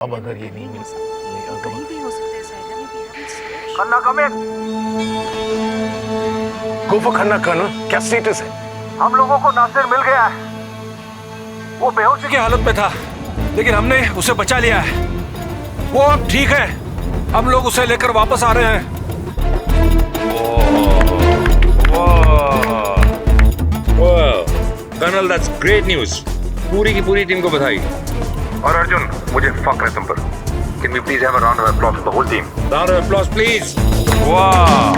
अब अगर ये नहीं मिल सकता कहीं भी हो सकता है साइड में भी खन्ना कम इन। गो फॉर खन्ना कर्नल, क्या स्टेटस है? हम लोगों को नासिर मिल गया है। वो बेहोशी की हालत में था, लेकिन हमने उसे बचा लिया है। वो अब ठीक है। हम लोग उसे लेकर वापस आ रहे हैं। Colonel, that's great news. पूरी की पूरी टीम को बधाई। और अर्जुन, मुझे फक्र है तुम पर। Can we please have a round of applause for the whole team? Round of applause, please. वाह!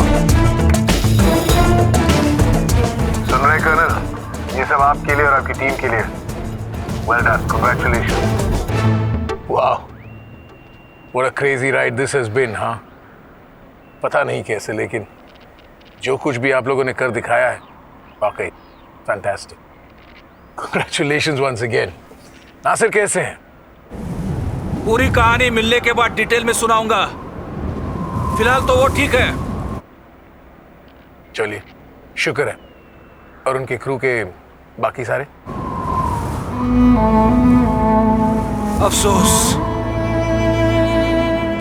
सुन रहे कर्नल, ये सब आपके लिए और आपकी टीम के लिए। Well done, congratulations. वाह, what a crazy ride this has been, हाँ? पता नहीं कैसे, लेकिन जो कुछ भी आप लोगों ने कर दिखाया है, वाकई fantastic. Congratulations once again. Nasir कैसे हैं? पूरी कहानी मिलने के बाद डिटेल में सुनाऊंगा। फिलहाल तो वो ठीक है। चलिए, शुक्र है। और उनके क्रू के बाकी सारे? अफसोस,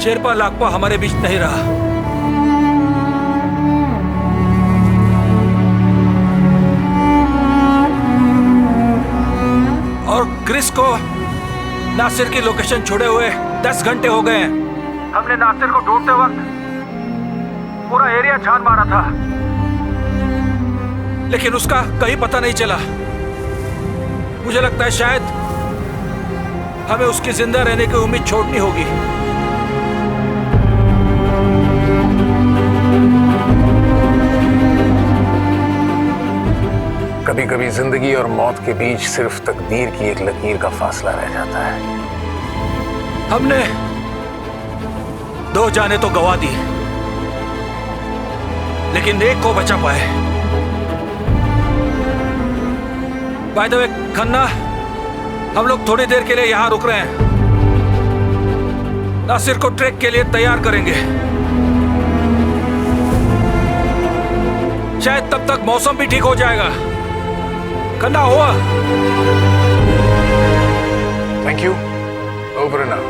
शेरपा लाकपा हमारे बीच नहीं रहा। और क्रिस को नासिर की लोकेशन छोड़े हुए 10 घंटे हो गए हैं। हमने नासिर को ढूंढते वक्त पूरा एरिया छान मारा था, लेकिन उसका कहीं पता नहीं चला। मुझे लगता है शायद हमें उसकी जिंदा रहने की उम्मीद छोड़नी होगी। कभी कभी जिंदगी और मौत के बीच सिर्फ तकदीर की एक लकीर का फासला रह जाता है। हमने 2 जाने तो गवा दी, लेकिन एक को बचा पाए। बाय द वे खन्ना, हम लोग थोड़ी देर के लिए यहां रुक रहे हैं। नासिर को ट्रेक के लिए तैयार करेंगे। शायद तब तक मौसम भी ठीक हो जाएगा। खन्ना, हुआ? Thank you. Over and out.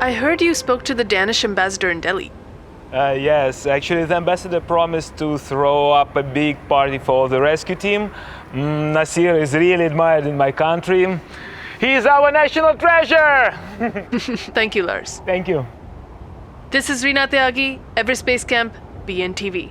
I heard you spoke to the Danish ambassador in Delhi. Yes, actually the ambassador promised to throw up a big party for the rescue team. Nasir is really admired in my country. He is our national treasure! Thank you, Lars. Thank you. This is Reena Tyagi, Everspace Camp, BNTV.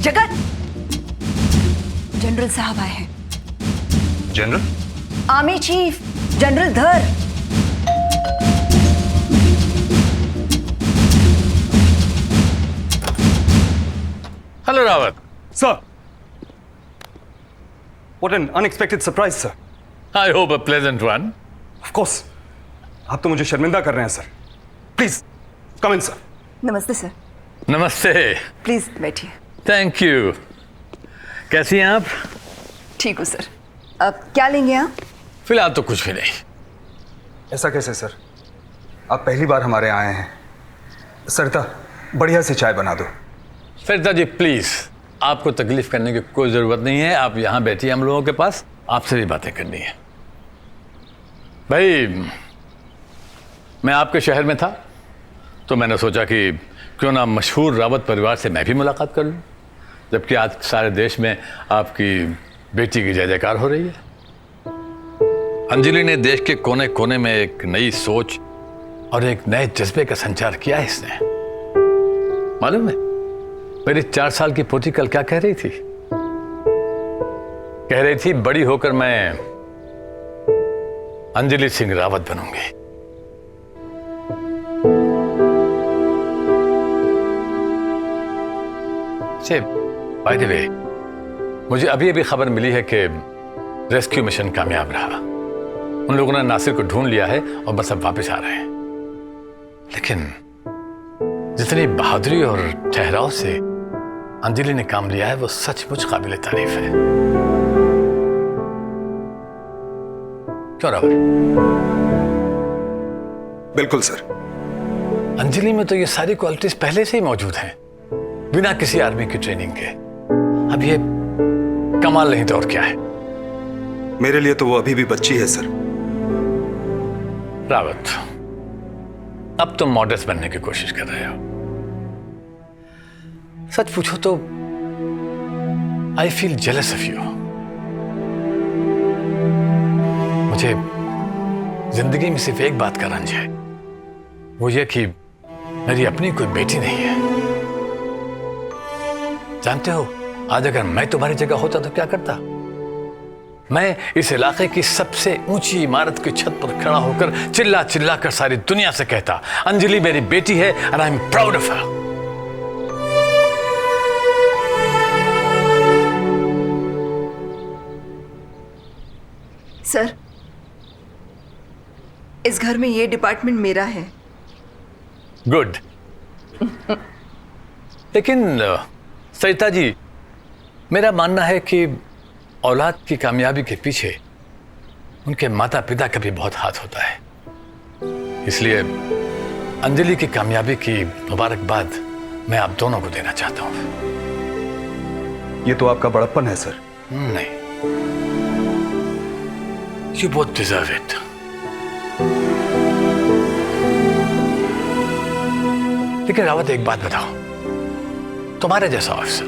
जगत, general साहब आए हैं। General? Army chief general धर। Hello Rawat. Sir, what an unexpected surprise, sir. I hope a pleasant one. Of course. आप तो मुझे शर्मिंदा कर रहे हैं, sir. Please, come in, sir. नमस्ते सर। नमस्ते। प्लीज बैठिए। Thank you. कैसी हैं आप? ठीक हूँ सर। अब क्या लेंगे आप? फिलहाल तो कुछ भी नहीं। ऐसा कैसे, सर? आप पहली बार हमारे आए हैं। सरता, बढ़िया सी चाय बना दो। सरिता जी प्लीज, आपको तकलीफ करने की कोई जरूरत नहीं है। आप यहाँ बैठिए हम लोगों के पास, आपसे भी बातें करनी है। भाई, मैं आपके शहर में था तो मैंने सोचा कि क्यों ना मशहूर रावत परिवार से मैं भी मुलाकात कर लूँ, जबकि आज सारे देश में आपकी बेटी की जय जयकार हो रही है। अंजलि ने देश के कोने कोने में एक नई सोच और एक नए जज्बे का संचार किया है इसने। मालूम है मेरी 4 साल की पोती कल क्या कह रही थी? कह रही थी बड़ी होकर मैं अंजलि सिंह रावत बनूंगी। से बाय द वे, मुझे अभी अभी खबर मिली है कि रेस्क्यू मिशन कामयाब रहा। उन लोगों ने नासिर को ढूंढ लिया है और बस अब वापस आ रहे हैं। लेकिन जितनी बहादुरी और ठहराव से अंजलि ने काम लिया है वो सचमुच काबिल तारीफ है। क्यों राहुल? बिल्कुल सर। अंजलि में तो ये सारी क्वालिटीज पहले से ही मौजूद हैं, बिना किसी आर्मी की ट्रेनिंग के। अब ये कमाल नहीं तो और क्या है। मेरे लिए तो वो अभी भी बच्ची है सर। रावत, अब तुम मॉडर्स बनने की कोशिश कर रहे हो। सच पूछो तो I feel jealous of you. मुझे जिंदगी में सिर्फ एक बात का रंज है, वो ये कि मेरी अपनी कोई बेटी नहीं है। जानते हो, आज अगर मैं तुम्हारी जगह होता तो क्या करता? मैं इस इलाके की सबसे ऊंची इमारत की छत पर खड़ा होकर चिल्ला चिल्ला कर सारी दुनिया से कहता, अंजलि मेरी बेटी है and I am proud of her. Sir, इस घर में ये डिपार्टमेंट मेरा है। गुड। लेकिन सरिता जी, मेरा मानना है कि औलाद की कामयाबी के पीछे उनके माता पिता का भी बहुत हाथ होता है। इसलिए अंजलि की कामयाबी की मुबारकबाद मैं आप दोनों को देना चाहता हूं। ये तो आपका बड़प्पन है सर। नहीं, यू बोथ डिजर्व इट। लेकिन रावत, एक बात बताओ, तुम्हारे जैसा ऑफिसर,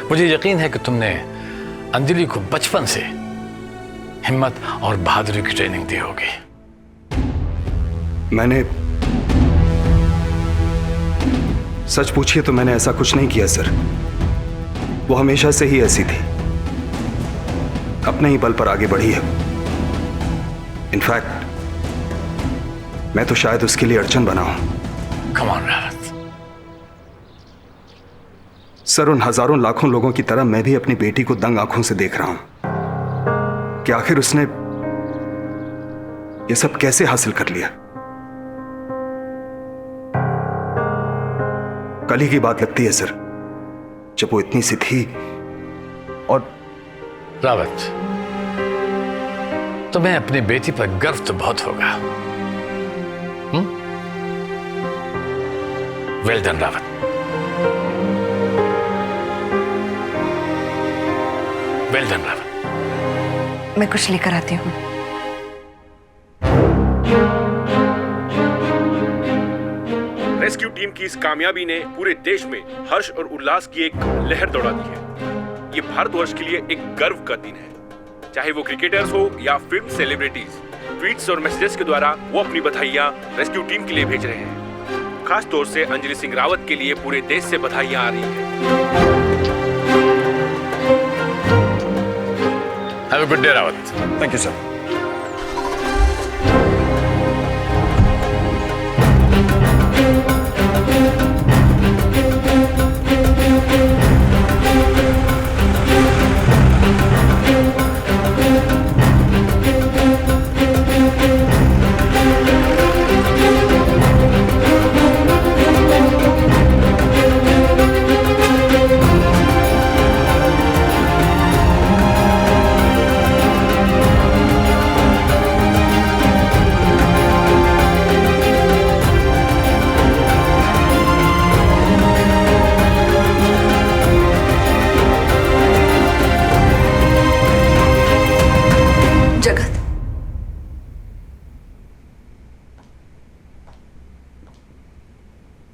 मुझे यकीन है कि तुमने अंजलि को बचपन से हिम्मत और बहादुरी की ट्रेनिंग दी होगी। मैंने सच पूछिए तो मैंने ऐसा कुछ नहीं किया सर। वो हमेशा से ही ऐसी थी, अपने ही बल पर आगे बढ़ी है। इनफैक्ट मैं तो शायद उसके लिए अड़चन बना हूं। Come on, Rawat. सर, उन हजारों लाखों लोगों की तरह मैं भी अपनी बेटी को दंग आंखों से देख रहा हूं कि आखिर उसने ये सब कैसे हासिल कर लिया। कल ही की बात लगती है सर, जब वो इतनी सी थी। और रावत, तुम्हें अपनी बेटी पर गर्व तो बहुत होगा। Well done Rawat. Well done Rawat. मैं कुछ लेकर आती हूँ। रेस्क्यू टीम की इस कामयाबी ने पूरे देश में हर्ष और उल्लास की एक लहर दौड़ा दी है। ये भारतवर्ष के लिए एक गर्व का दिन है। चाहे वो क्रिकेटर्स हो या फिल्म सेलिब्रिटीज, ट्वीट्स और मैसेजेस के द्वारा वो अपनी बधाइयां रेस्क्यू टीम के लिए भेज रहे हैं। खास तौर से अंजलि सिंह रावत के लिए पूरे देश से बधाइयां आ रही हैं। Have a good day Rawat. Thank you sir.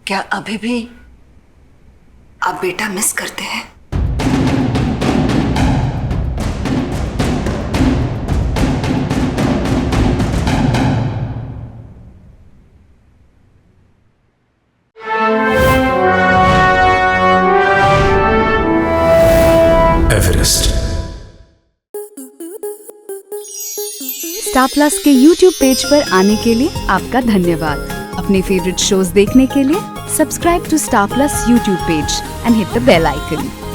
क्या अभी भी आप बेटा मिस करते हैं? एवरेस्ट। स्टार प्लस के YouTube पेज पर आने के लिए आपका धन्यवाद। अपने फेवरेट शोज देखने के लिए Subscribe to Star Plus YouTube page and hit the bell icon.